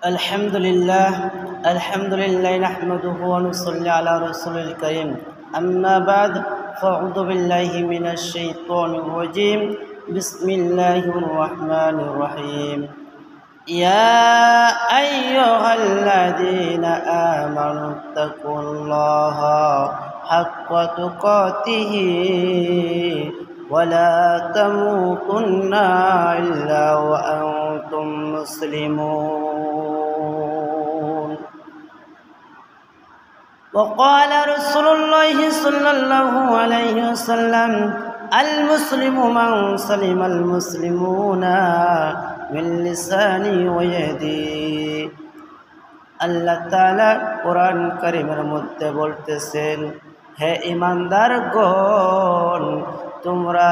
الحمد لله نحمده ونصلي على رسول الكريم أما بعد فأعوذ بالله من الشيطان الرجيم بسم الله الرحمن الرحيم يا أيها الذين آمنوا اتقوا الله حق تقاته ولا تموتن إلا وأنتم مسلمون وقال رسول الله صلى الله عليه وسلم المسلم من سلم المسلمون من لساني ويدي আল্লাহ তাআলা কোরআন কারীমের মধ্যে বলতেছেন, হে ঈমানদারগণ, তোমরা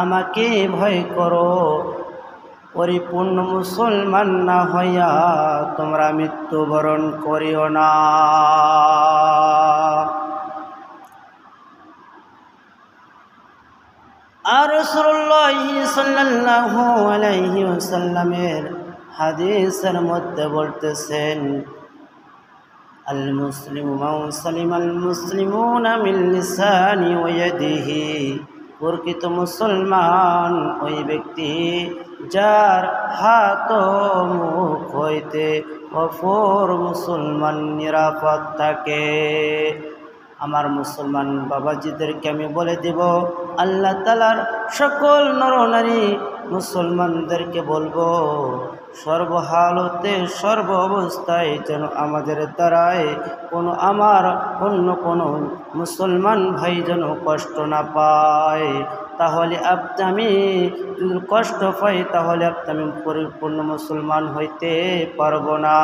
আমাকে ভয় করো, পরিপূর্ণ মুসলমান না হইয়া তোমরা মৃত্যুবরণ করিও না। আর রাসূলুল্লাহ সাল্লাল্লাহু আলাইহি ওয়াসাল্লামের হাদিসের মধ্যে বলতেছেন, আল মুসলিমু মান সালিমাল মুসলিমুনা মিন লিসানি ওয়া ইয়াদিহি, প্রকৃত মুসলমান ওই ব্যক্তি যার হাত ও মুখ হইতে অপর মুসলমান নিরাপদ থাকে। আমার মুসলমান বাবাজিদেরকে আমি বলে দেব, আল্লাহ তাআলার সকল নরনারী মুসলমানদেরকে বলবো, সর্বহালতে সর্ব অবস্থায় যেন আমাদের দ্বারায় অন্য কোনো মুসলমান ভাই যেন কষ্ট না পায়। তাহলে আমি যদি কষ্ট পাই তাহলে আমি পরিপূর্ণ মুসলমান হইতে পারবো না।